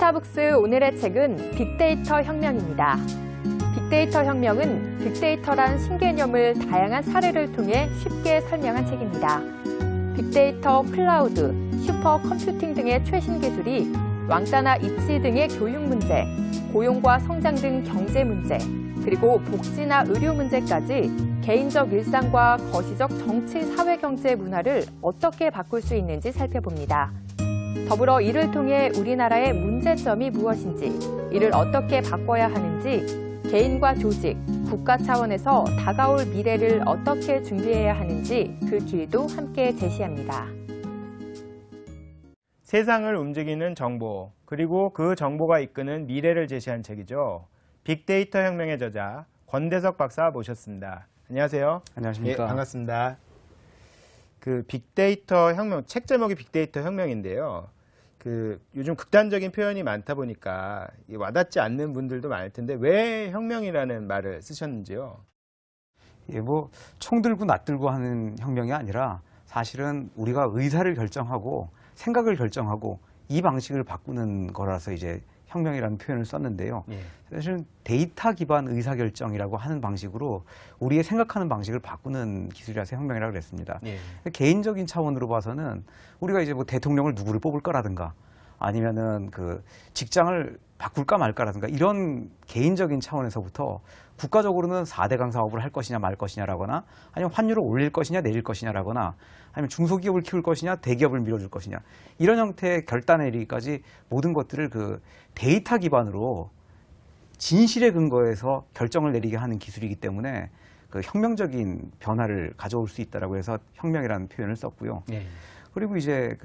스타북스 오늘의 책은 빅데이터 혁명입니다. 빅데이터 혁명은 빅데이터란 신개념을 다양한 사례를 통해 쉽게 설명한 책입니다. 빅데이터, 클라우드, 슈퍼컴퓨팅 등의 최신 기술이 왕따나 입시 등의 교육 문제, 고용과 성장 등 경제 문제, 그리고 복지나 의료 문제까지 개인적 일상과 거시적 정치, 사회, 경제, 문화를 어떻게 바꿀 수 있는지 살펴봅니다. 더불어 이를 통해 우리나라의 문제점이 무엇인지, 이를 어떻게 바꿔야 하는지, 개인과 조직, 국가 차원에서 다가올 미래를 어떻게 준비해야 하는지 그 길도 함께 제시합니다. 세상을 움직이는 정보, 그리고 그 정보가 이끄는 미래를 제시한 책이죠. 빅데이터 혁명의 저자 권대석 박사 모셨습니다. 안녕하세요. 안녕하십니까. 예, 반갑습니다. 그 빅데이터 혁명, 책 제목이 빅데이터 혁명인데요. 요즘 극단적인 표현이 많다 보니까 와닿지 않는 분들도 많을 텐데 왜 혁명이라는 말을 쓰셨는지요? 예, 총 들고 낫 들고 하는 혁명이 아니라 사실은 우리가 의사를 결정하고 생각을 결정하고 이 방식을 바꾸는 거라서 이제 혁명이라는 표현을 썼는데요. 예. 사실은 데이터 기반 의사결정이라고 하는 방식으로 우리의 생각하는 방식을 바꾸는 기술이라서 혁명이라고 그랬습니다. 예. 개인적인 차원으로 봐서는 우리가 이제 대통령을 누구를 뽑을 거라든가 아니면은 직장을 바꿀까 말까라든가 이런 개인적인 차원에서부터 국가적으로는 4대강 사업을 할 것이냐 말 것이냐라거나 아니면 환율을 올릴 것이냐 내릴 것이냐라거나 아니면 중소기업을 키울 것이냐 대기업을 밀어줄 것이냐 이런 형태의 결단에 이르기까지 모든 것들을 데이터 기반으로 진실에 근거해서 결정을 내리게 하는 기술이기 때문에 혁명적인 변화를 가져올 수 있다라고 해서 혁명이라는 표현을 썼고요. 예. 그리고 이제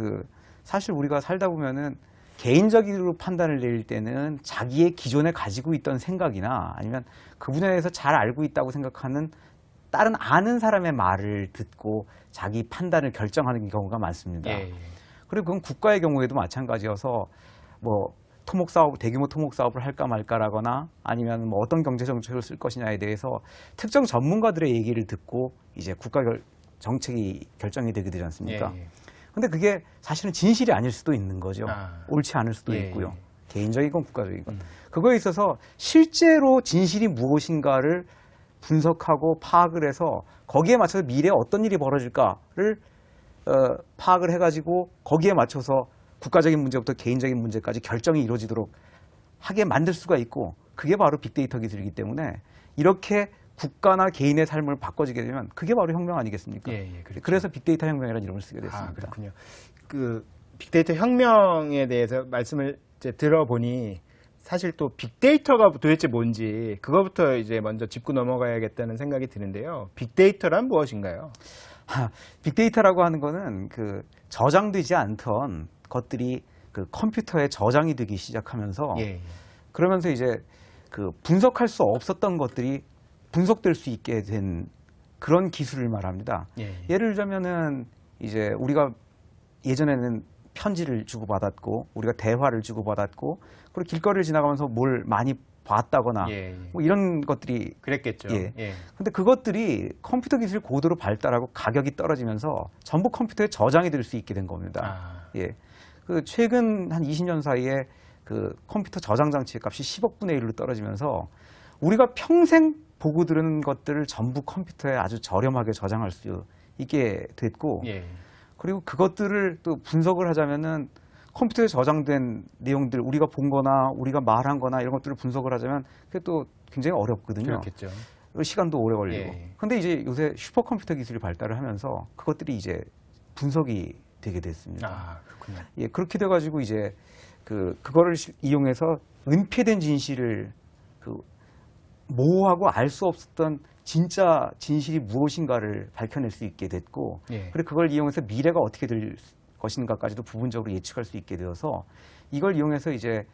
사실 우리가 살다 보면은 개인적으로 판단을 내릴 때는 자기의 기존에 가지고 있던 생각이나 아니면 그 분야에서 잘 알고 있다고 생각하는 다른 아는 사람의 말을 듣고 자기 판단을 결정하는 경우가 많습니다. 예. 그리고 그건 국가의 경우에도 마찬가지여서 토목 사업, 대규모 토목 사업을 할까 말까라거나 아니면 어떤 경제 정책을 쓸 것이냐에 대해서 특정 전문가들의 얘기를 듣고 이제 국가 정책이 결정이 되게 되지 않습니까? 예. 근데 그게 사실은 진실이 아닐 수도 있는 거죠. 옳지 않을 수도 예. 있고요. 개인적이건 국가적이건. 그거에 있어서 실제로 진실이 무엇인가를 분석하고 파악을 해서 거기에 맞춰서 미래에 어떤 일이 벌어질까를 파악을 해가지고 거기에 맞춰서 국가적인 문제부터 개인적인 문제까지 결정이 이루어지도록 하게 만들 수가 있고 그게 바로 빅데이터 기술이기 때문에 이렇게 국가나 개인의 삶을 바꿔지게 되면 그게 바로 혁명 아니겠습니까? 예, 그렇죠. 그래서 빅데이터 혁명이라는 이름을 쓰게 됐습니다. 그렇군요. 빅데이터 혁명에 대해서 말씀을 이제 들어보니 사실 또 빅데이터가 도대체 뭔지 그거부터 이제 먼저 짚고 넘어가야겠다는 생각이 드는데요. 빅데이터란 무엇인가요? 빅데이터라고 하는 거는 저장되지 않던 것들이 컴퓨터에 저장이 되기 시작하면서 예. 그러면서 이제 분석할 수 없었던 것들이 분석될 수 있게 된 그런 기술을 말합니다. 예. 예를 들자면은 이제 우리가 예전에는 편지를 주고받았고 우리가 대화를 주고받았고 그리고 길거리를 지나가면서 뭘 많이 봤다거나 이런 것들이 그랬겠죠. 예. 예. 근데 그것들이 컴퓨터 기술이 고도로 발달하고 가격이 떨어지면서 전부 컴퓨터에 저장이 될 수 있게 된 겁니다. 예. 최근 한 20년 사이에 컴퓨터 저장 장치의 값이 10억 분의 1로 떨어지면서 우리가 평생 보고 들은 것들을 전부 컴퓨터에 아주 저렴하게 저장할 수 있게 됐고 그리고 그것들을 또 분석을 하자면은 컴퓨터에 저장된 내용들 우리가 본 거나 우리가 말한 거나 이런 것들을 분석을 하자면 그게 또 굉장히 어렵거든요. 그렇겠죠. 시간도 오래 걸리고. 근데 이제 요새 슈퍼컴퓨터 기술이 발달을 하면서 그것들이 이제 분석이 되게 됐습니다. 그렇군요. 예, 그렇게 돼 가지고 이제 그거를 이용해서 은폐된 진실을 모호하고 알 수 없었던 진짜 진실이 무엇인가를 밝혀낼 수 있게 됐고 그리고 그걸 이용해서 미래가 어떻게 될 것인가까지도 부분적으로 예측할 수 있게 되어서 이걸 이용해서 이제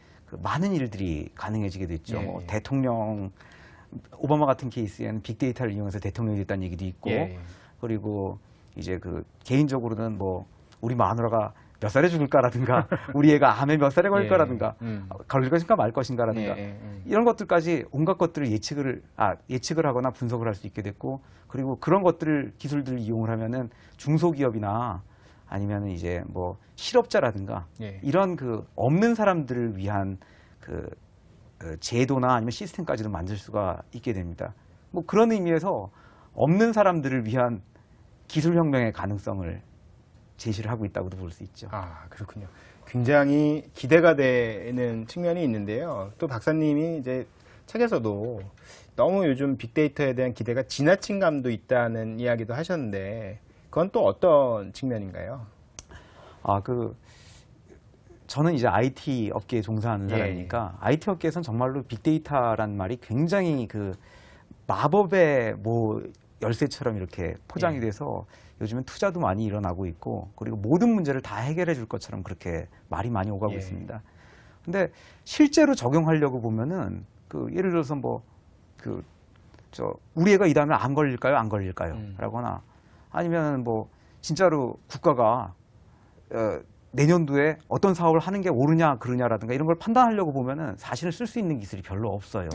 많은 일들이 가능해지게 됐죠. 대통령 오바마 같은 케이스에는 빅데이터를 이용해서 대통령이 됐다는 얘기도 있고 그리고 이제 개인적으로는 우리 마누라가 몇 살에 죽을까라든가 우리 애가 암에 몇 살에 걸릴 거라든가 걸릴 것인가 말 것인가라든가 이런 것들까지 온갖 것들을 예측을 하거나 분석을 할 수 있게 됐고 그리고 그런 것들을 기술들을 이용을 하면은 중소기업이나 아니면 이제 뭐 실업자라든가 예. 이런 그 없는 사람들을 위한 그 제도나 아니면 시스템까지도 만들 수가 있게 됩니다. 뭐 그런 의미에서 없는 사람들을 위한 기술혁명의 가능성을 제시를 하고 있다고도 볼 수 있죠. 아, 그렇군요. 굉장히 기대가 되는 측면이 있는데요. 또 박사님이 이제 책에서도 너무 요즘 빅데이터에 대한 기대가 지나친 감도 있다는 이야기도 하셨는데 그건 또 어떤 측면인가요? 저는 이제 IT 업계에 종사하는 예, 사람이니까 IT 업계에서는 정말로 빅데이터라는 말이 굉장히 그 마법의 뭐 열쇠처럼 이렇게 포장이 예. 돼서 요즘엔 투자도 많이 일어나고 있고 그리고 모든 문제를 다 해결해 줄 것처럼 그렇게 말이 많이 오가고 예. 있습니다. 근데 실제로 적용하려고 보면은 예를 들어서 우리 애가 이 다음에 안 걸릴까요? 안 걸릴까요? 라거나 아니면 뭐 진짜로 국가가 내년도에 어떤 사업을 하는 게 옳으냐 그르냐라든가 이런 걸 판단하려고 보면은 사실은 쓸 수 있는 기술이 별로 없어요.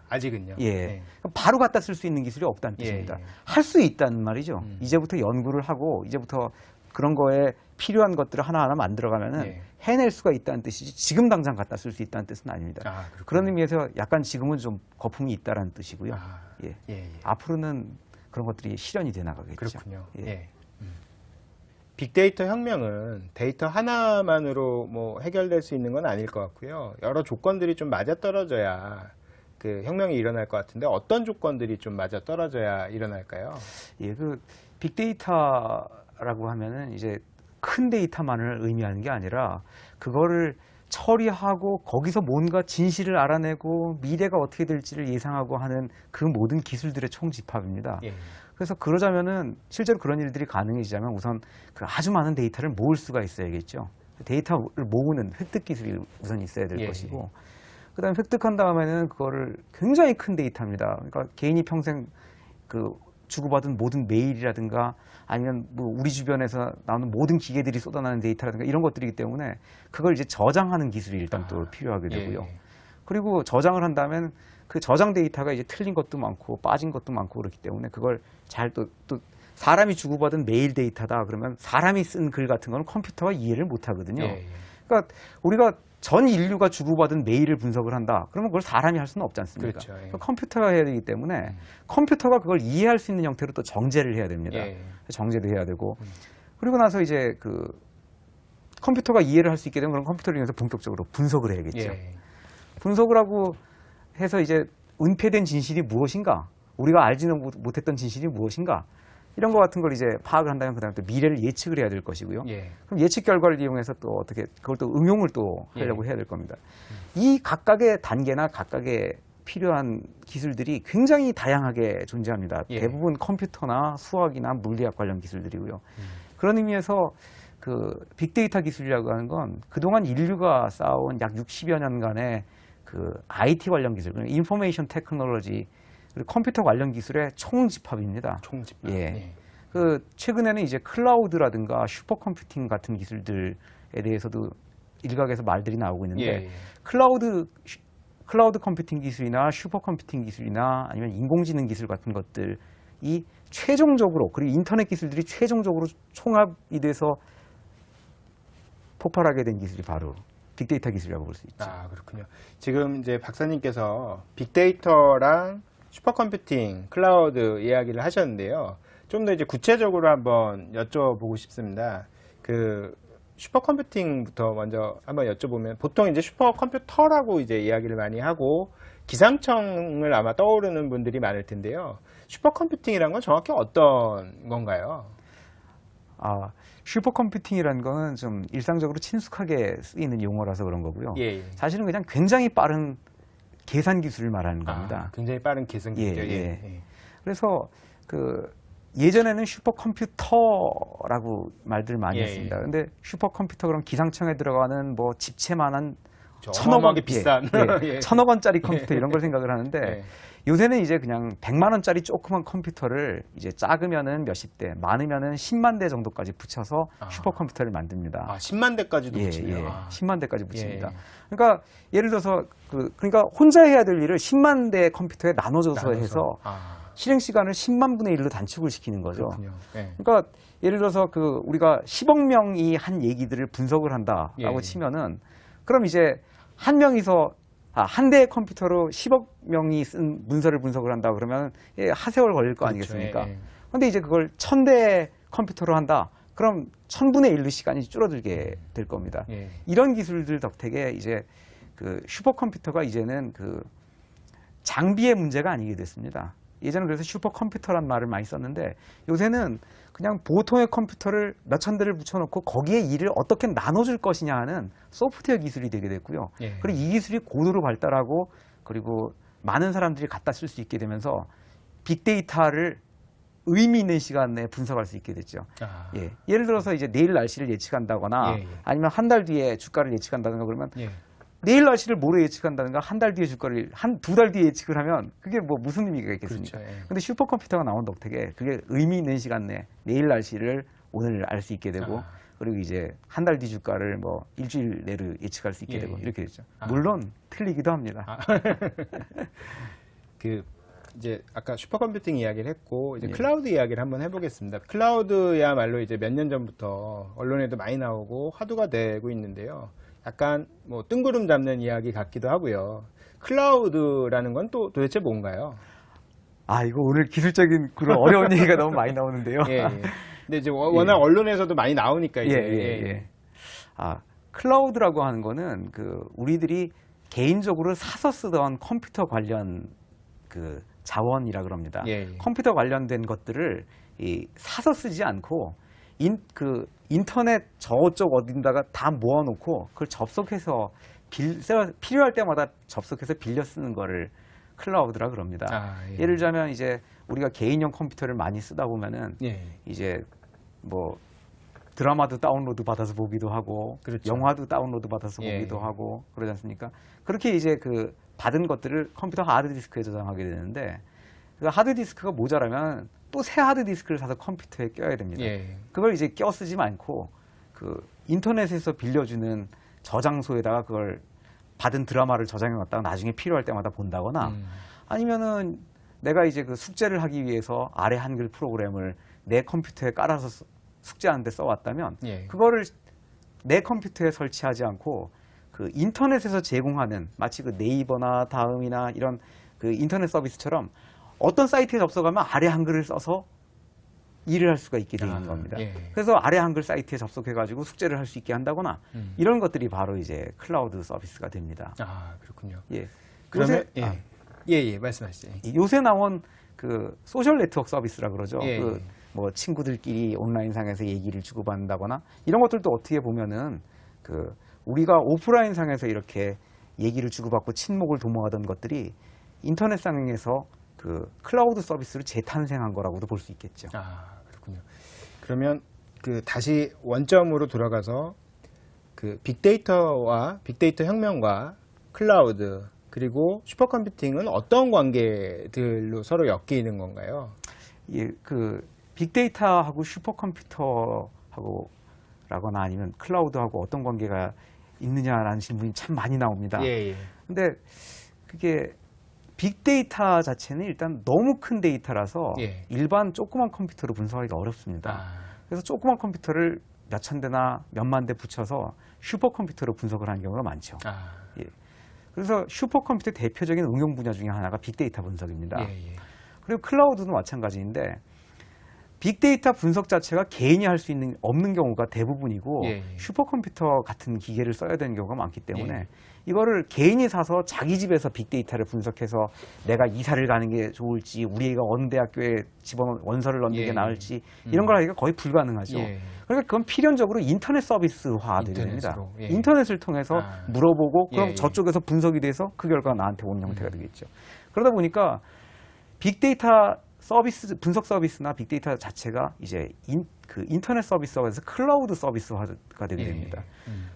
아직은요? 예. 바로 갖다 쓸 수 있는 기술이 없다는 뜻입니다. 예. 할 수 있다는 말이죠. 이제부터 연구를 하고 이제부터 그런 거에 필요한 것들을 하나하나 만들어가면은 예. 해낼 수가 있다는 뜻이지 지금 당장 갖다 쓸 수 있다는 뜻은 아닙니다. 그렇군요. 그런 의미에서 약간 지금은 좀 거품이 있다라는 뜻이고요. 예. 예. 앞으로는 그런 것들이 실현이 돼 나가겠죠. 그렇군요. 예. 예. 빅데이터 혁명은 데이터 하나만으로 뭐 해결될 수 있는 건 아닐 것 같고요. 여러 조건들이 좀 맞아떨어져야 그 혁명이 일어날 것 같은데 어떤 조건들이 좀 맞아떨어져야 일어날까요? 예, 빅데이터라고 하면은 이제 큰 데이터만을 의미하는 게 아니라 그거를 처리하고 거기서 뭔가 진실을 알아내고 미래가 어떻게 될지를 예상하고 하는 그 모든 기술들의 총집합입니다. 예. 그래서 그러자면은 실제로 그런 일들이 가능해지자면 우선 그 아주 많은 데이터를 모을 수가 있어야겠죠. 데이터를 모으는 획득 기술이 우선 있어야 될 것이고 그다음에 획득한 다음에는 그거를 굉장히 큰 데이터입니다. 그러니까 개인이 평생 주고받은 모든 메일이라든가 아니면 뭐 우리 주변에서 나오는 모든 기계들이 쏟아나는 데이터라든가 이런 것들이기 때문에 그걸 이제 저장하는 기술이 일단 또 필요하게 되고요. 그리고 저장을 한다면 그 저장 데이터가 이제 틀린 것도 많고 빠진 것도 많고 그렇기 때문에 그걸 잘 또 사람이 주고받은 메일 데이터다 그러면 사람이 쓴 글 같은 거는 컴퓨터가 이해를 못 하거든요. 그러니까 우리가 전 인류가 주고받은 메일을 분석을 한다. 그러면 그걸 사람이 할 수는 없지 않습니까? 그렇죠. 그러니까 컴퓨터가 해야 되기 때문에 컴퓨터가 그걸 이해할 수 있는 형태로 또 정제를 해야 됩니다. 정제도 해야 되고 그리고 나서 이제 컴퓨터가 이해를 할 수 있게 되면 그런 컴퓨터를 이용해서 본격적으로 분석을 해야겠죠. 분석을 하고 해서 이제 은폐된 진실이 무엇인가? 우리가 알지는 못했던 진실이 무엇인가? 이런 것 같은 걸 이제 파악을 한다면 그다음에 또 미래를 예측을 해야 될 것이고요. 그럼 예측 결과를 이용해서 또 어떻게 그걸 또 응용을 또 하려고 해야 될 겁니다. 이 각각의 단계나 각각의 필요한 기술들이 굉장히 다양하게 존재합니다. 대부분 컴퓨터나 수학이나 물리학 관련 기술들이고요. 그런 의미에서 빅데이터 기술이라고 하는 건 그동안 인류가 쌓아온 약 60여 년간의 IT 관련 기술, 인포메이션 테크놀로지, 그리고 컴퓨터 관련 기술의 총집합입니다. 총집합. 최근에는 이제 클라우드라든가 슈퍼컴퓨팅 같은 기술들에 대해서도 일각에서 말들이 나오고 있는데 클라우드 컴퓨팅 기술이나 슈퍼컴퓨팅 기술이나 아니면 인공지능 기술 같은 것들이 최종적으로 그리고 인터넷 기술들이 최종적으로 총합이 돼서 폭발하게 된 기술이 바로 빅데이터 기술이라고 볼 수 있죠. 그렇군요. 지금 이제 박사님께서 빅데이터랑 슈퍼컴퓨팅, 클라우드 이야기를 하셨는데요. 좀 더 이제 구체적으로 한번 여쭤보고 싶습니다. 슈퍼컴퓨팅부터 먼저 한번 여쭤보면 보통 이제 슈퍼컴퓨터라고 이제 이야기를 많이 하고 기상청을 아마 떠오르는 분들이 많을 텐데요. 슈퍼컴퓨팅이란 건 정확히 어떤 건가요? 슈퍼컴퓨팅이라는 거는 좀 일상적으로 친숙하게 쓰이는 용어라서 그런 거고요. 사실은 그냥 굉장히 빠른 계산 기술을 말하는 겁니다. 굉장히 빠른 계산 기술. 그래서 예전에는 슈퍼컴퓨터라고 말들을 많이 했습니다. 근데 슈퍼컴퓨터 그럼 기상청에 들어가는 뭐 집채만한 천억 원 비싼 1,000억 원짜리 컴퓨터 이런 걸 생각을 하는데 요새는 이제 그냥 100만 원짜리 조그만 컴퓨터를 이제 작으면은 몇십 대, 많으면은 10만 대 정도까지 붙여서 슈퍼컴퓨터를 만듭니다. 10만 대까지도 붙이네요. 10만 대까지 붙입니다. 그러니까 예를 들어서 그러니까 혼자 해야 될 일을 10만 대 컴퓨터에 나눠줘서 해서 실행 시간을 10만 분의 1로 단축을 시키는 거죠. 그렇군요. 예. 그러니까 예를 들어서 그 우리가 10억 명이 한 얘기들을 분석을 한다라고 예. 치면은 그럼 이제 한 명이서 한 대의 컴퓨터로 10억 명이 쓴 문서를 분석을 한다 그러면 하세월 걸릴 거 그렇죠. 아니겠습니까? 예, 예. 근데 이제 그걸 1000대 컴퓨터로 한다. 그럼 1000분의 1로 시간이 줄어들게 될 겁니다. 예. 이런 기술들 덕택에 이제 그 슈퍼컴퓨터가 이제는 그 장비의 문제가 아니게 됐습니다. 예전에 그래서 슈퍼컴퓨터란 말을 많이 썼는데 요새는 그냥 보통의 컴퓨터를 몇천 대를 붙여놓고 거기에 일을 어떻게 나눠줄 것이냐 하는 소프트웨어 기술이 되게 됐고요. 예. 그리고 이 기술이 고도로 발달하고 그리고 많은 사람들이 갖다 쓸 수 있게 되면서 빅데이터를 의미 있는 시간 내에 분석할 수 있게 됐죠. 아. 예. 예를 들어서 이제 내일 날씨를 예측한다거나 예, 예. 아니면 한 달 뒤에 주가를 예측한다든가 그러면 예. 내일 날씨를 모레 예측한다든가 한 달 뒤에 주가를 두 달 뒤에 예측을 하면 그게 뭐 무슨 의미가 있겠습니까? 그렇죠. 예. 근데 슈퍼컴퓨터가 나온 덕택에 그게 의미 있는 시간 내에 내일 날씨를 오늘 알 수 있게 되고 그리고 이제 한 달 뒤 주가를 뭐 일주일 내로 예측할 수 있게 예, 되고 예. 이렇게 되죠. 아. 물론 틀리기도 합니다. 그 이제 아까 슈퍼컴퓨팅 이야기를 했고 이제 예. 클라우드 이야기를 한번 해보겠습니다. 클라우드야말로 이제 몇 년 전부터 언론에도 많이 나오고 화두가 되고 있는데요. 약간 뭐 뜬구름 잡는 이야기 같기도 하고요. 클라우드라는 건 또 도대체 뭔가요? 이거 오늘 기술적인 그런 어려운 얘기가 너무 많이 나오는데요. 예, 예. 근데 이제 워낙 언론에서도 많이 나오니까 이제 예. 클라우드라고 하는 거는 그 우리들이 개인적으로 사서 쓰던 컴퓨터 관련 그 자원이라 그럽니다. 예, 예. 컴퓨터 관련된 것들을 사서 쓰지 않고 인터넷 저쪽 어딘다가 다 모아놓고 그걸 접속해서 필요할 때마다 접속해서 빌려 쓰는 거를 클라우드라 그럽니다. 예. 예를 들자면 이제 우리가 개인용 컴퓨터를 많이 쓰다 보면은 예. 이제 뭐 드라마도 다운로드 받아서 보기도 하고 그렇죠. 영화도 다운로드 받아서 예. 보기도 하고 그러지 않습니까? 그렇게 이제 그 받은 것들을 컴퓨터 하드디스크에 저장하게 되는데 그 하드디스크가 모자라면 또 새 하드디스크를 사서 컴퓨터에 껴야 됩니다. 예. 그걸 이제 껴 쓰지 않고 그 인터넷에서 빌려주는 저장소에다가 그걸 받은 드라마를 저장해 놨다가 나중에 필요할 때마다 본다거나 아니면은 내가 이제 그 숙제를 하기 위해서 아래 한글 프로그램을 내 컴퓨터에 깔아서 숙제하는데 써왔다면 예. 그거를 내 컴퓨터에 설치하지 않고 그 인터넷에서 제공하는 마치 그 네이버나 다음이나 이런 그 인터넷 서비스처럼 어떤 사이트에 접속하면 아래 한글을 써서 일을 할 수가 있게 되는 겁니다. 예. 그래서 아래 한글 사이트에 접속해가지고 숙제를 할 수 있게 한다거나 이런 것들이 바로 이제 클라우드 서비스가 됩니다. 그렇군요. 예. 그러면 요새, 예, 말씀하시죠. 요새 나온 그 소셜 네트워크 서비스라 그러죠. 예, 그 예. 뭐 친구들끼리 온라인상에서 얘기를 주고받는다거나 이런 것들도 어떻게 보면은 그 우리가 오프라인상에서 이렇게 얘기를 주고받고 친목을 도모하던 것들이 인터넷상에서 그 클라우드 서비스로 재탄생한 거라고도 볼 수 있겠죠. 그렇군요. 그러면 그 다시 원점으로 돌아가서 그 빅데이터와 빅데이터 혁명과 클라우드 그리고 슈퍼컴퓨팅은 어떤 관계들로 서로 엮이는 건가요? 예, 그 빅데이터하고 슈퍼컴퓨터하고 라거나 아니면 클라우드하고 어떤 관계가 있느냐라는 질문이 참 많이 나옵니다. 예. 근데 그게 빅데이터 자체는 일단 너무 큰 데이터라서 예. 일반 조그만 컴퓨터로 분석하기가 어렵습니다. 그래서 조그만 컴퓨터를 몇천 대나 몇만 대 붙여서 슈퍼컴퓨터로 분석을 하는 경우가 많죠. 예. 그래서 슈퍼컴퓨터 대표적인 응용 분야 중에 하나가 빅데이터 분석입니다. 예. 그리고 클라우드도 마찬가지인데 빅데이터 분석 자체가 개인이 할 수 있는 없는 경우가 대부분이고 예. 슈퍼컴퓨터 같은 기계를 써야 되는 경우가 많기 때문에 예. 이거를 개인이 사서 자기 집에서 빅데이터를 분석해서 내가 이사를 가는 게 좋을지 우리 애가 어느 대학교에 집어넣은 원서를 넣는 예. 게 나을지 이런 걸 하기가 거의 불가능하죠. 예. 그러니까 그건 필연적으로 인터넷 서비스화 되게 됩니다. 인터넷으로, 예. 인터넷을 통해서 물어보고 그럼 예. 저쪽에서 분석이 돼서 그 결과가 나한테 오는 형태가 되겠죠. 그러다 보니까 빅데이터 서비스, 분석 서비스나 빅데이터 자체가 이제 인터넷 서비스화가 돼서 클라우드 서비스화가 되게 됩니다.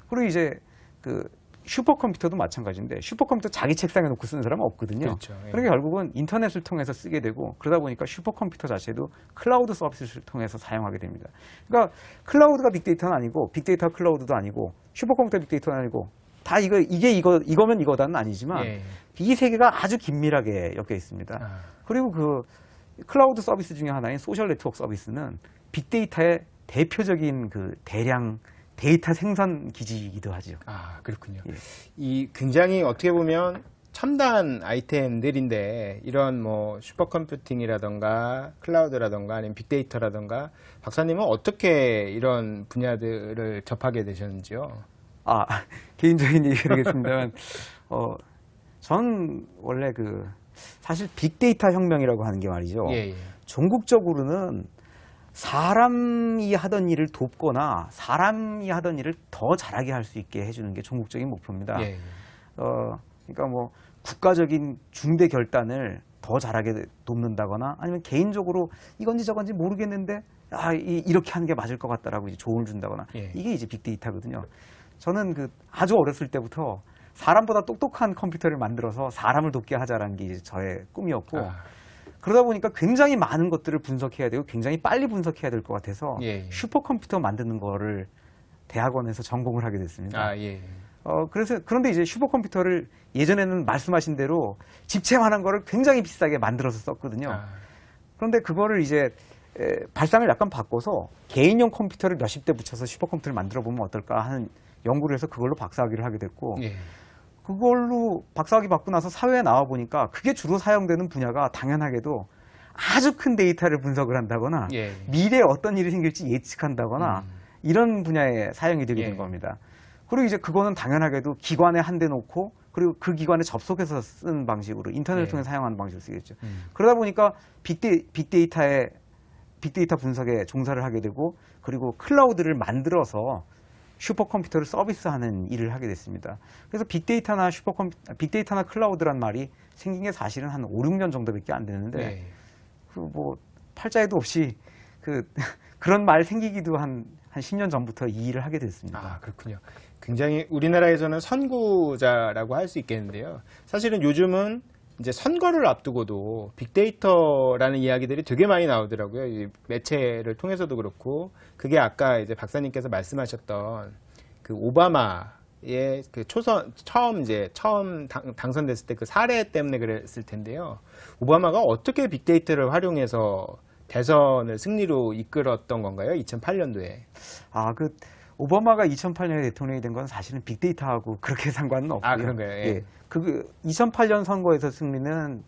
그리고 이제 그 슈퍼컴퓨터도 마찬가지인데 슈퍼컴퓨터 자기 책상에 놓고 쓰는 사람은 없거든요. 그렇죠. 예. 그러니까 결국은 인터넷을 통해서 쓰게 되고 그러다 보니까 슈퍼컴퓨터 자체도 클라우드 서비스를 통해서 사용하게 됩니다. 그러니까 클라우드가 빅데이터는 아니고 빅데이터 클라우드도 아니고 슈퍼컴퓨터 빅데이터는 아니고 다 이거면 이거다는 아니지만 예. 이 세 개가 아주 긴밀하게 엮여 있습니다. 그리고 그 클라우드 서비스 중에 하나인 소셜 네트워크 서비스는 빅데이터의 대표적인 그 대량 데이터 생산 기지이기도 하죠. 아, 그렇군요. 예. 이 굉장히 어떻게 보면 첨단 아이템들인데 이런 뭐 슈퍼컴퓨팅이라던가 클라우드라던가 아니면 빅데이터라던가 박사님은 어떻게 이런 분야들을 접하게 되셨는지요? 아, 개인적인 얘기 드리겠습니다만, 전 원래 사실 빅데이터 혁명이라고 하는 게 말이죠. 예, 예. 종국적으로는 사람이 하던 일을 돕거나 사람이 하던 일을 더 잘하게 할 수 있게 해주는 게 종국적인 목표입니다. 예, 예. 그러니까 뭐 국가적인 중대 결단을 더 잘하게 돕는다거나 아니면 개인적으로 이건지 저건지 모르겠는데 이렇게 하는 게 맞을 것 같다라고 이제 조언을 준다거나 예. 이게 이제 빅데이터거든요. 저는 아주 어렸을 때부터 사람보다 똑똑한 컴퓨터를 만들어서 사람을 돕게 하자라는 게 이제 저의 꿈이었고 그러다 보니까 굉장히 많은 것들을 분석해야 되고 굉장히 빨리 분석해야 될 것 같아서 예, 예. 슈퍼컴퓨터 만드는 거를 대학원에서 전공을 하게 됐습니다. 아, 예. 그런데 이제 슈퍼컴퓨터를 예전에는 말씀하신 대로 집채만한 거를 굉장히 비싸게 만들어서 썼거든요. 아, 그런데 그거를 이제 발상을 약간 바꿔서 개인용 컴퓨터를 몇십 대 붙여서 슈퍼컴퓨터를 만들어 보면 어떨까 하는 연구를 해서 그걸로 박사학위를 하게 됐고 예. 그걸로 박사학위 받고 나서 사회에 나와 보니까 그게 주로 사용되는 분야가 당연하게도 아주 큰 데이터를 분석을 한다거나 예. 미래에 어떤 일이 생길지 예측한다거나 이런 분야에 사용이 되게 된 예. 겁니다. 그리고 이제 그거는 당연하게도 기관에 한 대 놓고 그리고 그 기관에 접속해서 쓰는 방식으로 인터넷을 예. 통해 사용하는 방식으로 쓰겠죠. 그러다 보니까 빅데이터 분석에 종사를 하게 되고 그리고 클라우드를 만들어서 슈퍼컴퓨터를 서비스하는 일을 하게 됐습니다. 그래서 빅데이터나 클라우드란 말이 생긴 게 사실은 한 5, 6년 정도밖에 안 되는데 예. 팔자에도 없이 그런 말 생기기도 한 10년 전부터 이 일을 하게 됐습니다. 아, 그렇군요. 굉장히 우리나라에서는 선구자라고 할 수 있겠는데요. 사실은 요즘은 이제 선거를 앞두고도 빅데이터라는 이야기들이 되게 많이 나오더라고요. 이 매체를 통해서도 그렇고, 그게 아까 이제 박사님께서 말씀하셨던 그 오바마의 처음 당선됐을 때 그 사례 때문에 그랬을 텐데요. 오바마가 어떻게 빅데이터를 활용해서 대선을 승리로 이끌었던 건가요? 2008년도에. 오바마가 2008년에 대통령이 된 건 사실은 빅데이터하고 그렇게 상관은 없고요. 아, 그런가요? 예. 2008년 선거에서 승리는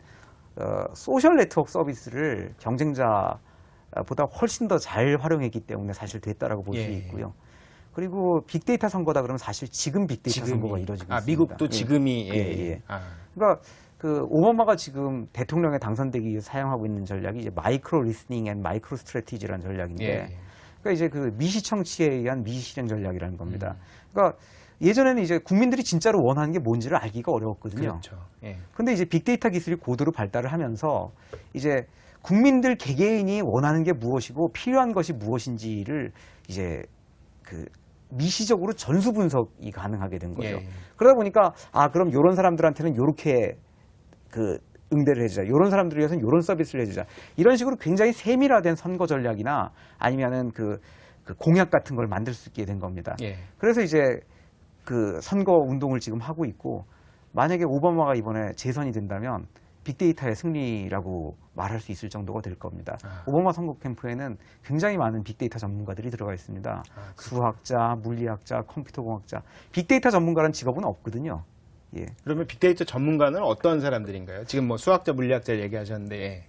소셜 네트워크 서비스를 경쟁자보다 훨씬 더 잘 활용했기 때문에 사실 됐다라고 볼 수 예. 있고요. 그리고 빅데이터 선거다 그러면 사실 지금 빅데이터 선거가 이루어지고 있습니다. 미국도 지금이. 예. 아. 그러니까 오바마가 지금 대통령에 당선되기 위해 사용하고 있는 전략이 이제 마이크로 리스닝 앤 마이크로 스트래티지라는 전략인데 예. 그러니까 이제 미시 청취에 의한 미시 실행 전략이라는 겁니다. 그러니까 예전에는 이제 국민들이 진짜로 원하는 게 뭔지를 알기가 어려웠거든요. 그렇죠. 예. 근데 이제 빅데이터 기술이 고도로 발달을 하면서 이제 국민들 개개인이 원하는 게 무엇이고 필요한 것이 무엇인지를 이제 미시적으로 전수 분석이 가능하게 된 거죠. 예. 그러다 보니까 그럼 이런 사람들한테는 이렇게 응대를 해주자. 이런 사람들을 위해서는 이런 서비스를 해주자. 이런 식으로 굉장히 세밀화된 선거 전략이나 아니면은 그 공약 같은 걸 만들 수 있게 된 겁니다. 예. 그래서 이제 선거 운동을 지금 하고 있고 만약에 오바마가 이번에 재선이 된다면 빅데이터의 승리라고 말할 수 있을 정도가 될 겁니다. 오바마 선거 캠프에는 굉장히 많은 빅데이터 전문가들이 들어가 있습니다. 수학자, 물리학자, 컴퓨터공학자. 빅데이터 전문가라는 직업은 없거든요. 예. 그러면 빅데이터 전문가는 어떤 사람들인가요? 지금 뭐 수학자, 물리학자 얘기하셨는데. 예.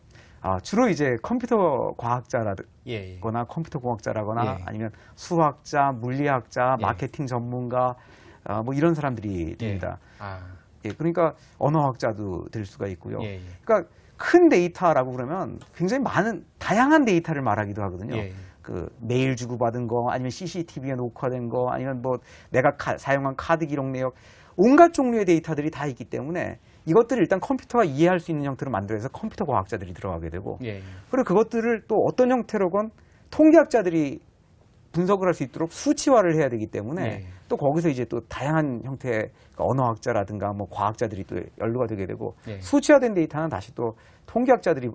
주로 이제 컴퓨터 과학자라거나 예. 컴퓨터 공학자라거나 예. 아니면 수학자, 물리학자, 예. 마케팅 전문가 뭐 이런 사람들이 됩니다. 예, 그러니까 언어학자도 될 수가 있고요. 예. 그러니까 큰 데이터라고 그러면 굉장히 다양한 데이터를 말하기도 하거든요. 예. 메일 주고받은 거, 아니면 CCTV에 녹화된 거, 아니면 뭐 내가 사용한 카드 기록 내역, 온갖 종류의 데이터들이 다 있기 때문에 이것들을 일단 컴퓨터가 이해할 수 있는 형태로 만들어서 컴퓨터 과학자들이 들어가게 되고, 예. 그리고 그것들을 또 어떤 형태로건 통계학자들이 분석을 할 수 있도록 수치화를 해야 되기 때문에 예. 또 거기서 이제 또 다양한 형태의 언어학자라든가 뭐 과학자들이 또 연루가 되게 되고 예. 수치화된 데이터는 다시 또 통계학자들이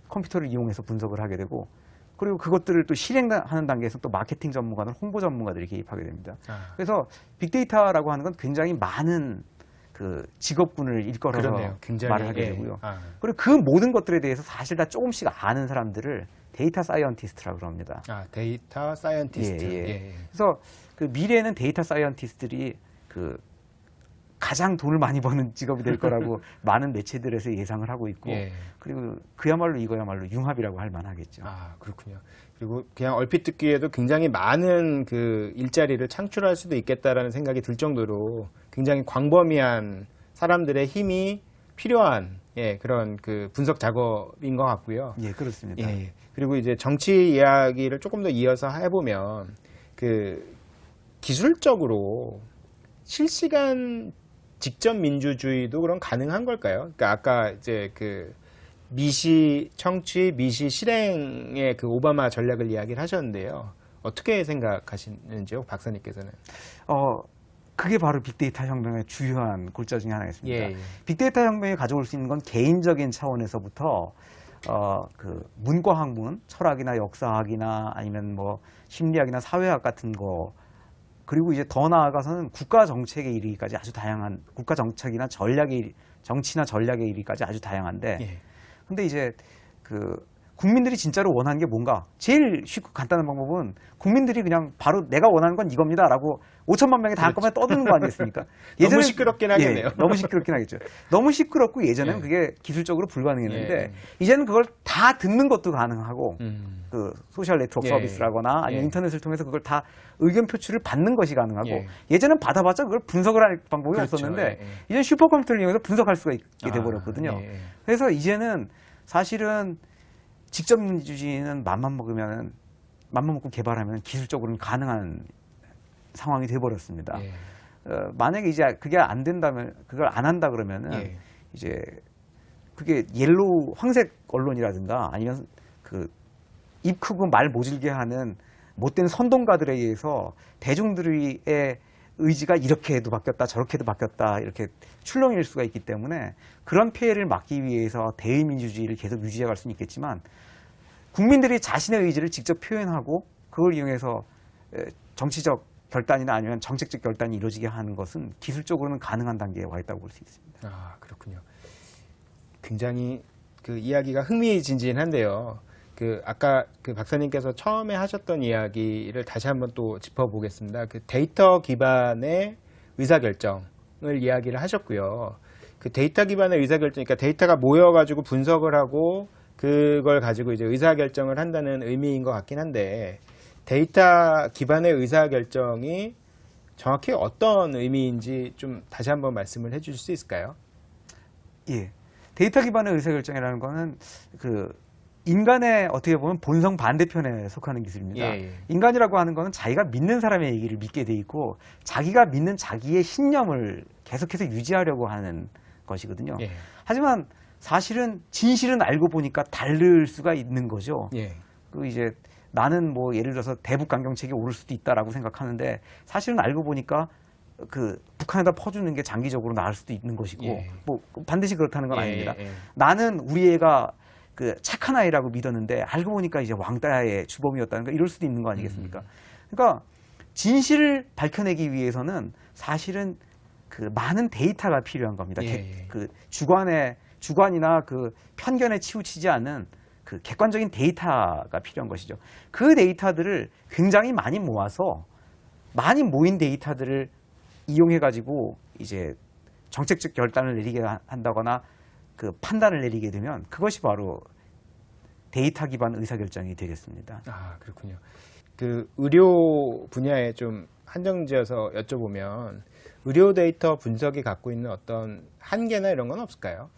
컴퓨터를 이용해서 분석을 하게 되고 그리고 그것들을 또 실행하는 단계에서 또 마케팅 전문가들, 홍보 전문가들이 개입하게 됩니다. 그래서 빅데이터라고 하는 건 굉장히 많은 그 직업군을 일컬어서 그러네요. 굉장히 말을 하게 예. 되고요. 아. 그리고 그 모든 것들에 대해서 사실 다 조금씩 아는 사람들을 데이터 사이언티스트라고 그럽니다. 아, 데이터 사이언티스트. 예, 예. 예. 그래서 그 미래에는 데이터 사이언티스트들이 그 가장 돈을 많이 버는 직업이 될 거라고 많은 매체들에서 예상을 하고 있고 예. 그리고 그야말로 이거야말로 융합이라고 할 만하겠죠. 아, 그렇군요. 그리고 그냥 얼핏 듣기에도 굉장히 많은 그 일자리를 창출할 수도 있겠다라는 생각이 들 정도로 굉장히 광범위한 사람들의 힘이 필요한 예, 그런 그 분석 작업인 것 같고요. 예, 그렇습니다. 예, 예. 그리고 이제 정치 이야기를 조금 더 이어서 해보면 그 기술적으로 실시간 직접 민주주의도 그럼 가능한 걸까요? 그러니까 아까 이제 그 미시 청취, 미시 실행의 그 오바마 전략을 이야기를 하셨는데요. 어떻게 생각하시는지요, 박사님께서는? 그게 바로 빅데이터 혁명의 주요한 골자 중에 하나겠습니다. 예, 예. 빅데이터 혁명이 가져올 수 있는 건 개인적인 차원에서부터 그 문과학문, 철학이나 역사학이나 아니면 뭐 심리학이나 사회학 같은 거 그리고 이제 더 나아가서는 국가 정책에 이르기까지 아주 다양한 국가 정책이나 정치나 전략에 이르기까지 아주 다양한데 예. 근데 이제 그 국민들이 진짜로 원하는 게 뭔가 제일 쉽고 간단한 방법은 국민들이 그냥 바로 내가 원하는 건 이겁니다라고 5천만 명이 다 한꺼번에 떠드는 거 아니겠습니까? 너무 시끄럽긴 하겠네요. 예, 너무 시끄럽긴 하겠죠. 너무 시끄럽고 예전에는 예. 그게 기술적으로 불가능했는데 예. 이제는 그걸 다 듣는 것도 가능하고 그 소셜 네트워크 예. 서비스라거나 아니면 예. 인터넷을 통해서 그걸 다 의견 표출을 받는 것이 가능하고 예. 예전엔 받아봤자 그걸 분석을 할 방법이 그렇죠. 없었는데 예, 예. 이제는 슈퍼컴퓨터를 이용해서 분석할 수가 있게 아, 돼버렸거든요. 예, 예. 그래서 이제는 사실은 직접 민주주의는 맘만 먹고 개발하면 기술적으로는 가능한 상황이 돼버렸습니다. 예. 만약에 이제 그게 안 된다면 그걸 안 한다 그러면은 예. 이제 그게 옐로우 황색 언론이라든가 아니면 그 입 크고 말 모질게 하는 못된 선동가들에 의해서 대중들의 의지가 이렇게도 바뀌었다 저렇게도 바뀌었다 이렇게 출렁일 수가 있기 때문에 그런 피해를 막기 위해서 대의민주주의를 계속 유지해 갈 수는 있겠지만 국민들이 자신의 의지를 직접 표현하고 그걸 이용해서 정치적 결단이나 아니면 정책적 결단이 이루어지게 하는 것은 기술적으로는 가능한 단계에 와 있다고 볼 수 있습니다. 아, 그렇군요. 굉장히 그 이야기가 흥미진진한데요. 그 아까 그 박사님께서 처음에 하셨던 이야기를 다시 한번 또 짚어보겠습니다. 그 데이터 기반의 의사결정을 이야기를 하셨고요. 그 데이터 기반의 의사결정, 그러니까 데이터가 모여가지고 분석을 하고 그걸 가지고 이제 의사결정을 한다는 의미인 것 같긴 한데 데이터 기반의 의사결정이 정확히 어떤 의미인지 좀 다시 한번 말씀을 해주실 수 있을까요? 예, 데이터 기반의 의사결정이라는 거는 그 인간의 어떻게 보면 본성 반대편에 속하는 기술입니다. 예, 예. 인간이라고 하는 거는 자기가 믿는 사람의 얘기를 믿게 돼 있고 자기가 믿는 자기의 신념을 계속해서 유지하려고 하는 것이거든요. 예. 하지만 사실은 진실은 알고 보니까 다를 수가 있는 거죠. 예. 그 이제 나는 뭐 예를 들어서 대북 강경책이 오를 수도 있다라고 생각하는데 사실은 알고 보니까 그 북한에다 퍼주는 게 장기적으로 나을 수도 있는 것이고 예. 뭐 반드시 그렇다는 건 예, 아닙니다. 예, 예. 나는 우리 애가 그 착한 아이라고 믿었는데 알고 보니까 이제 왕따의 주범이었다는 거 이럴 수도 있는 거 아니겠습니까? 그러니까 진실을 밝혀내기 위해서는 사실은 그 많은 데이터가 필요한 겁니다. 예, 예. 그 주관이나 그 편견에 치우치지 않는 그 객관적인 데이터가 필요한 것이죠. 그 데이터들을 굉장히 많이 모아서 많이 모인 데이터들을 이용해 가지고 이제 정책적 결단을 내리게 한다거나 그 판단을 내리게 되면 그것이 바로 데이터 기반 의사결정이 되겠습니다. 아, 그렇군요. 그 의료 분야에 좀 한정지어서 여쭤보면 의료 데이터 분석이 갖고 있는 어떤 한계나 이런 건 없을까요?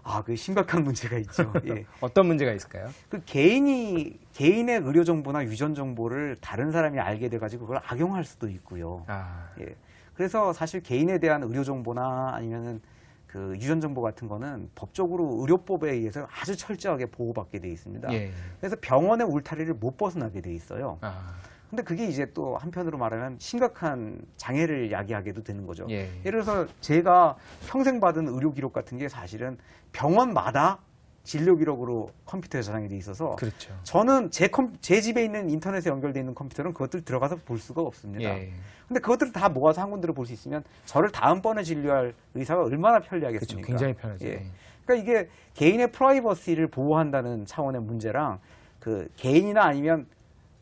아, 그 심각한 문제가 있죠. 예. 어떤 문제가 있을까요? 그 개인의 의료 정보나 유전 정보를 다른 사람이 알게 돼가지고 그걸 악용할 수도 있고요. 아, 예. 그래서 사실 개인에 대한 의료 정보나 아니면은 그 유전 정보 같은 거는 법적으로 의료법에 의해서 아주 철저하게 보호받게 돼 있습니다. 예. 그래서 병원의 울타리를 못 벗어나게 돼 있어요. 아, 근데 그게 이제 또 한편으로 말하면 심각한 장애를 야기하게도 되는 거죠. 예. 예를 들어서 제가 평생 받은 의료 기록 같은 게 사실은 병원마다 진료 기록으로 컴퓨터에 저장이 돼 있어서 그렇죠. 저는 제 집에 있는 인터넷에 연결돼 있는 컴퓨터는 그것들 들어가서 볼 수가 없습니다. 예. 근데 그것들을 다 모아서 한 군데로 볼 수 있으면 저를 다음번에 진료할 의사가 얼마나 그렇죠. 편리하겠습니까? 굉장히 편하죠. 예. 예. 그러니까 이게 개인의 프라이버시를 보호한다는 차원의 문제랑 그 개인이나 아니면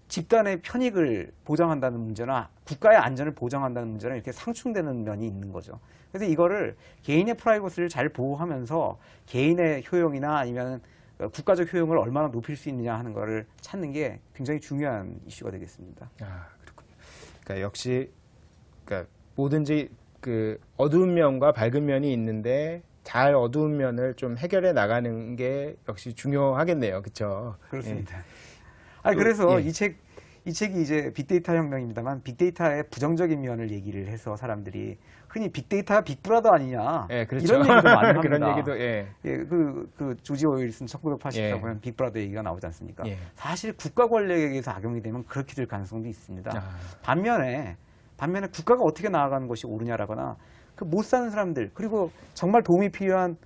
집단의 편익을 보장한다는 문제나 국가의 안전을 보장한다는 문제랑 이렇게 상충되는 면이 있는 거죠. 그래서 이거를 개인의 프라이버시를 잘 보호하면서 개인의 효용이나 아니면 국가적 효용을 얼마나 높일 수 있느냐 하는 거를 찾는 게 굉장히 중요한 이슈가 되겠습니다. 아, 그렇군요. 그러니까 역시 그러니까 뭐든지 그 어두운 면과 밝은 면이 있는데 잘 어두운 면을 좀 해결해 나가는 게 역시 중요하겠네요. 그렇죠? 그렇습니다. 아니, 그래서 예. 이 책이 이제 빅데이터 혁명입니다만 빅데이터의 부정적인 면을 얘기를 해서 사람들이 흔히 빅데이터가 빅브라더 아니냐 예, 그렇죠. 이런 얘기도 많이 합니다. 그런 얘기도 예. 예, 그 조지 오웰이 쓴 1984년 예. 빅브라더 얘기가 나오지 않습니까? 예. 사실 국가 권력에 의해서 악용이 되면 그렇게 될 가능성도 있습니다. 아. 반면에 국가가 어떻게 나아가는 것이 옳으냐라거나 그 못 사는 사람들 그리고 정말 도움이 필요한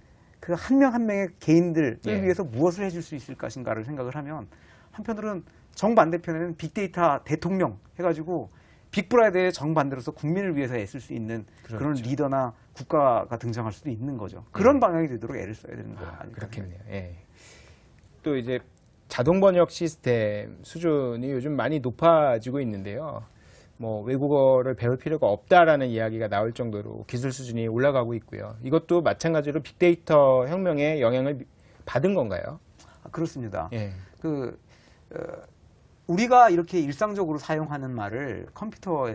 그 한 명 한 명의 개인들을 예. 위해서 무엇을 해줄 수 있을 것인가를 생각을 하면 한편으로는 정반대편에는 빅데이터 대통령 해가지고 빅브라더의 정반대로서 국민을 위해서 애쓸 수 있는 그런 그렇죠. 리더나 국가가 등장할 수도 있는 거죠. 그런 방향이 되도록 애를 써야 되는 거예요. 그렇겠네요. 예. 또 이제 자동 번역 시스템 수준이 요즘 많이 높아지고 있는데요. 뭐 외국어를 배울 필요가 없다라는 이야기가 나올 정도로 기술 수준이 올라가고 있고요. 이것도 마찬가지로 빅데이터 혁명의 영향을 받은 건가요? 그렇습니다. 예. 우리가 이렇게 일상적으로 사용하는 말을 컴퓨터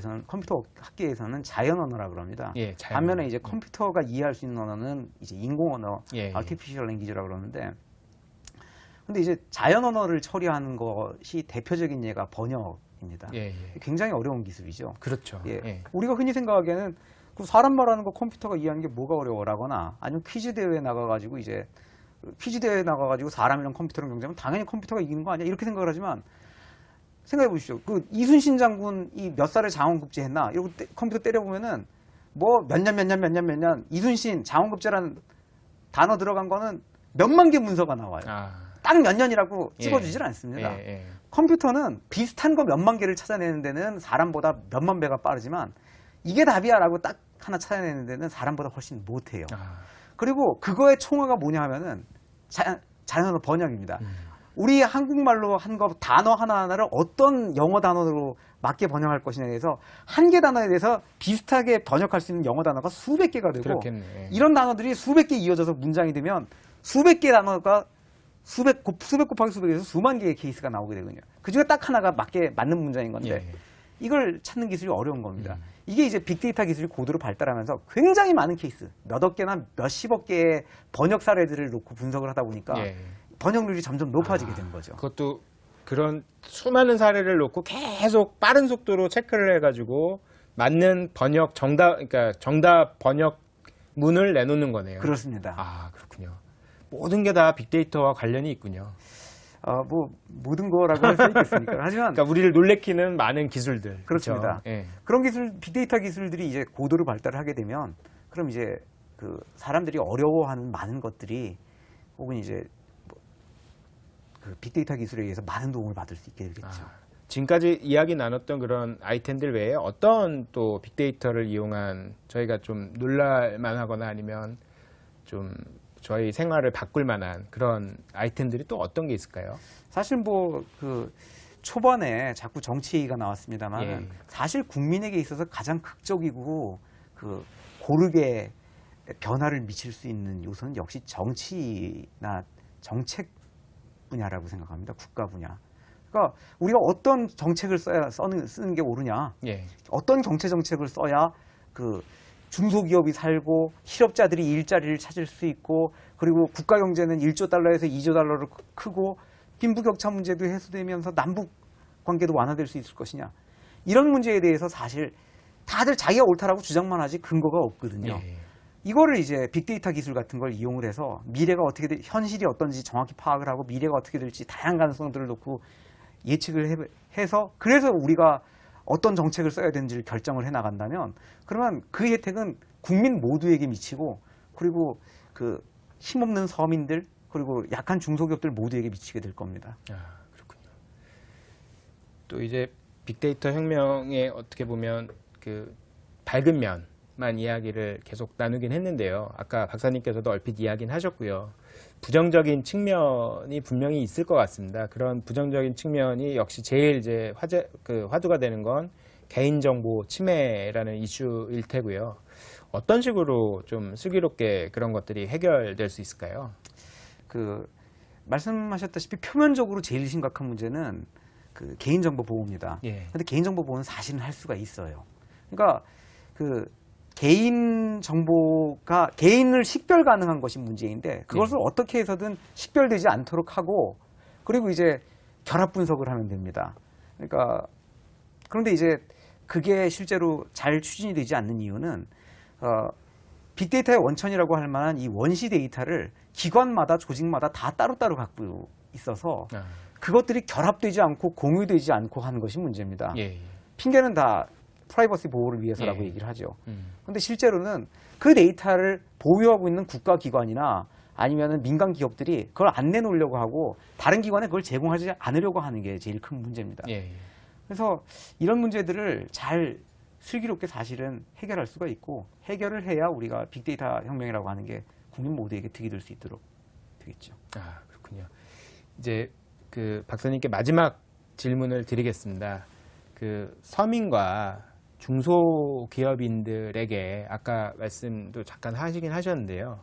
학계에서는 자연 언어라고 합니다. 예, 자연 반면에 언어. 이제 컴퓨터가 이해할 수 있는 언어는 이제 인공 언어, 예, 예. artificial language라고 그러는데, 근데 이제 자연 언어를 처리하는 것이 대표적인 예가 번역입니다. 예, 예. 굉장히 어려운 기술이죠. 그렇죠. 예. 예. 우리가 흔히 생각하기에는 그 사람 말하는 거 컴퓨터가 이해하는 게 뭐가 어려워라거나 아니면 퀴즈 대회에 나가가지고 사람이랑 컴퓨터랑 경쟁하면 당연히 컴퓨터가 이기는 거 아니야 이렇게 생각을 하지만 생각해 보십시오. 그 이순신 장군이 몇 살에 장원급제했나 이러고 컴퓨터 때려보면은 뭐 몇 년 이순신 장원급제라는 단어 들어간 거는 몇만 개 문서가 나와요. 아, 딱 몇 년이라고 예. 찍어주질 않습니다. 예, 예. 컴퓨터는 비슷한 거 몇만 개를 찾아내는 데는 사람보다 몇만 배가 빠르지만 이게 답이야라고 딱 하나 찾아내는 데는 사람보다 훨씬 못해요. 아, 그리고 그거의 총어가 뭐냐 하면은 자연언어 번역입니다. 우리 한국말로 한 거 단어 하나하나를 어떤 영어 단어로 맞게 번역할 것이냐에 대해서 한 개 단어에 대해서 비슷하게 번역할 수 있는 영어 단어가 수백 개가 되고 그렇겠네. 예. 이런 단어들이 수백 개 이어져서 문장이 되면 수백 개 단어가 수백 곱하기 수백에서 수만 개의 케이스가 나오게 되거든요. 그중에 딱 하나가 맞는 문장인 건데 예. 이걸 찾는 기술이 어려운 겁니다. 이게 이제 빅데이터 기술이 고도로 발달하면서 굉장히 많은 케이스, 몇억 개나 몇십억 개의 번역 사례들을 놓고 분석을 하다 보니까 예. 번역률이 점점 높아지게 된 거죠. 그것도 그런 수많은 사례를 놓고 계속 빠른 속도로 체크를 해가지고 맞는 번역 그러니까 정답 번역문을 내놓는 거네요. 그렇습니다. 아, 그렇군요. 모든 게 다 빅데이터와 관련이 있군요. 뭐 모든 거라고 할 수 있겠습니까? 하지만 그러니까 우리를 놀래키는 많은 기술들. 그렇습니다. 그렇죠? 예. 그런 빅데이터 기술들이 이제 고도로 발달을 하게 되면 그럼 이제 그 사람들이 어려워하는 많은 것들이 혹은 이제 그 빅데이터 기술에 의해서 많은 도움을 받을 수 있게 되겠죠. 지금까지 이야기 나눴던 그런 아이템들 외에 어떤 또 빅데이터를 이용한 저희가 좀 놀랄만하거나 아니면 좀 저희 생활을 바꿀 만한 그런 아이템들이 또 어떤 게 있을까요? 사실 뭐 그 초반에 자꾸 정치 얘기가 나왔습니다만 예. 사실 국민에게 있어서 가장 극적이고 그 고르게 변화를 미칠 수 있는 요소는 역시 정치나 정책 분야라고 생각합니다. 국가 분야. 그러니까 우리가 어떤 정책을 쓰는 게 옳으냐, 예. 어떤 경제 정책을 써야 그 중소기업이 살고 실업자들이 일자리를 찾을 수 있고 그리고 국가 경제는 1조 달러에서 2조 달러로 크고 빈부격차 문제도 해소되면서 남북 관계도 완화될 수 있을 것이냐. 이런 문제에 대해서 사실 다들 자기가 옳다라고 주장만 하지 근거가 없거든요. 예. 이거를 이제 빅데이터 기술 같은 걸 이용을 해서 미래가 어떻게 현실이 어떤지 정확히 파악을 하고 미래가 어떻게 될지 다양한 가능성들을 놓고 예측을 해서 그래서 우리가 어떤 정책을 써야 되는지를 결정을 해나간다면 그러면 그 혜택은 국민 모두에게 미치고 그리고 그 힘없는 서민들 그리고 약한 중소기업들 모두에게 미치게 될 겁니다. 아, 그렇군요. 또 이제 빅데이터 혁명에 어떻게 보면 그 밝은 면만 이야기를 계속 나누긴 했는데요. 아까 박사님께서도 얼핏 이야기는 하셨고요. 부정적인 측면이 분명히 있을 것 같습니다. 그런 부정적인 측면이 역시 제일 이제 화두가 되는 건 개인정보 침해라는 이슈일 테고요. 어떤 식으로 좀 슬기롭게 그런 것들이 해결될 수 있을까요? 그 말씀하셨다시피 표면적으로 제일 심각한 문제는 그 개인정보 보호입니다. 예. 근데 개인정보 보호는 사실은 할 수가 있어요. 그러니까 그 개인정보가 개인을 식별 가능한 것이 문제인데 그것을 어떻게 해서든 식별되지 않도록 하고 그리고 이제 결합 분석을 하면 됩니다. 그러니까 그런데 이제 그게 실제로 잘 추진이 되지 않는 이유는 빅데이터의 원천이라고 할 만한 이 원시 데이터를 기관마다 조직마다 다 따로따로 갖고 있어서 그것들이 결합되지 않고 공유되지 않고 하는 것이 문제입니다. 예, 예. 핑계는 다 프라이버시 보호를 위해서라고 예. 얘기를 하죠. 그런데 실제로는 그 데이터를 보유하고 있는 국가기관이나 아니면은 민간 기업들이 그걸 안 내놓으려고 하고 다른 기관에 그걸 제공하지 않으려고 하는 게 제일 큰 문제입니다. 예, 예. 그래서 이런 문제들을 잘 슬기롭게 사실은 해결할 수가 있고 해결을 해야 우리가 빅데이터 혁명이라고 하는 게 국민 모두에게 득이 될 수 있도록 되겠죠. 아, 그렇군요. 이제 그 박사님께 마지막 질문을 드리겠습니다. 그 서민과 중소기업인들에게 아까 말씀도 잠깐 하시긴 하셨는데요.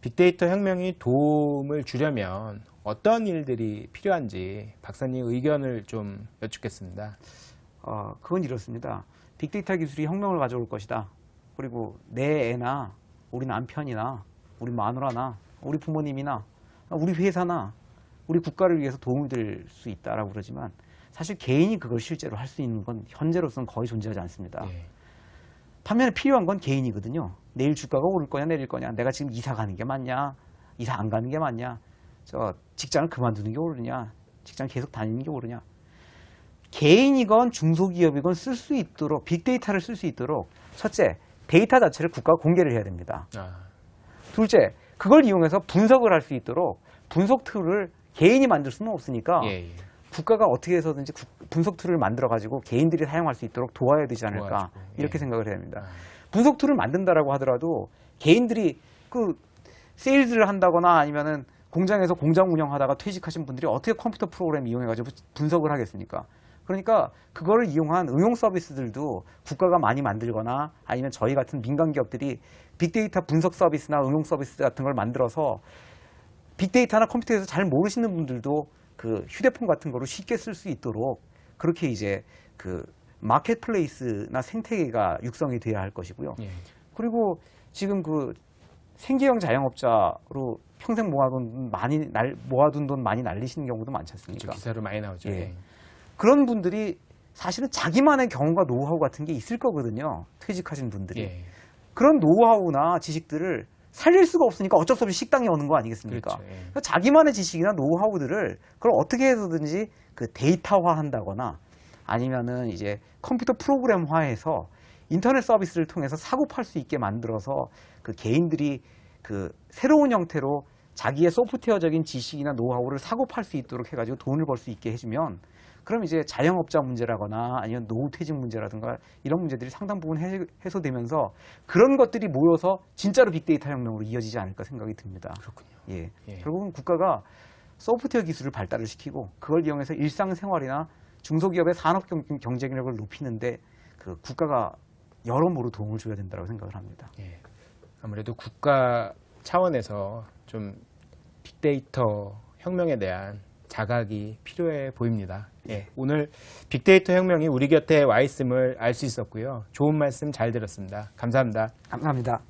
빅데이터 혁명이 도움을 주려면 어떤 일들이 필요한지 박사님 의견을 좀 여쭙겠습니다. 그건 이렇습니다. 빅데이터 기술이 혁명을 가져올 것이다. 그리고 내 애나 우리 남편이나 우리 마누라나 우리 부모님이나 우리 회사나 우리 국가를 위해서 도움이 될 수 있다라고 그러지만 사실 개인이 그걸 실제로 할 수 있는 건 현재로서는 거의 존재하지 않습니다. 예. 반면에 필요한 건 개인이거든요. 내일 주가가 오를 거냐 내릴 거냐, 내가 지금 이사 가는 게 맞냐, 이사 안 가는 게 맞냐, 저 직장을 그만두는 게 옳으냐, 직장 계속 다니는 게 옳으냐. 개인이건 중소기업이건 쓸 수 있도록 빅데이터를 쓸 수 있도록 첫째, 데이터 자체를 국가가 공개를 해야 됩니다. 둘째, 그걸 이용해서 분석을 할 수 있도록 분석 툴을 개인이 만들 수는 없으니까 예, 예. 국가가 어떻게 해서든지 분석 툴을 만들어 가지고 개인들이 사용할 수 있도록 도와야 되지 않을까 도와주고, 이렇게 예. 생각을 해야 됩니다. 분석 툴을 만든다라고 하더라도 개인들이 그 세일즈를 한다거나 아니면은 공장에서 공장 운영하다가 퇴직하신 분들이 어떻게 컴퓨터 프로그램 이용해 가지고 분석을 하겠습니까? 그러니까 그거를 이용한 응용 서비스들도 국가가 많이 만들거나 아니면 저희 같은 민간 기업들이 빅데이터 분석 서비스나 응용 서비스 같은 걸 만들어서 빅데이터나 컴퓨터에서 잘 모르시는 분들도 그 휴대폰 같은 거로 쉽게 쓸 수 있도록 그렇게 이제 그 마켓플레이스나 생태계가 육성이 돼야 할 것이고요. 예. 그리고 지금 그 생계형 자영업자로 평생 모아둔 돈 많이 날리시는 경우도 많지 않습니까? 기사로 많이 나오죠. 예. 예. 그런 분들이 사실은 자기만의 경험과 노하우 같은 게 있을 거거든요. 퇴직하신 분들이. 예. 그런 노하우나 지식들을 살릴 수가 없으니까 어쩔 수 없이 식당에 오는 거 아니겠습니까? 그렇죠. 예. 그러니까 자기만의 지식이나 노하우들을 그걸 어떻게 해서든지 그 데이터화 한다거나 아니면은 이제 컴퓨터 프로그램화해서 인터넷 서비스를 통해서 사고 팔 수 있게 만들어서 그 개인들이 그 새로운 형태로 자기의 소프트웨어적인 지식이나 노하우를 사고 팔 수 있도록 해가지고 돈을 벌 수 있게 해주면 그럼 이제 자영업자 문제라거나 아니면 노후퇴직 문제라든가 이런 문제들이 상당 부분 해소되면서 그런 것들이 모여서 진짜로 빅데이터 혁명으로 이어지지 않을까 생각이 듭니다. 그렇군요. 예. 예. 결국은 국가가 소프트웨어 기술을 발달을 시키고 그걸 이용해서 일상생활이나 중소기업의 산업 경쟁력을 높이는데 그 국가가 여러모로 도움을 줘야 된다고 생각을 합니다. 예. 아무래도 국가 차원에서 좀 빅데이터 혁명에 대한 자각이 필요해 보입니다. 예. 오늘 빅데이터 혁명이 우리 곁에 와 있음을 알 수 있었고요. 좋은 말씀 잘 들었습니다. 감사합니다. 감사합니다.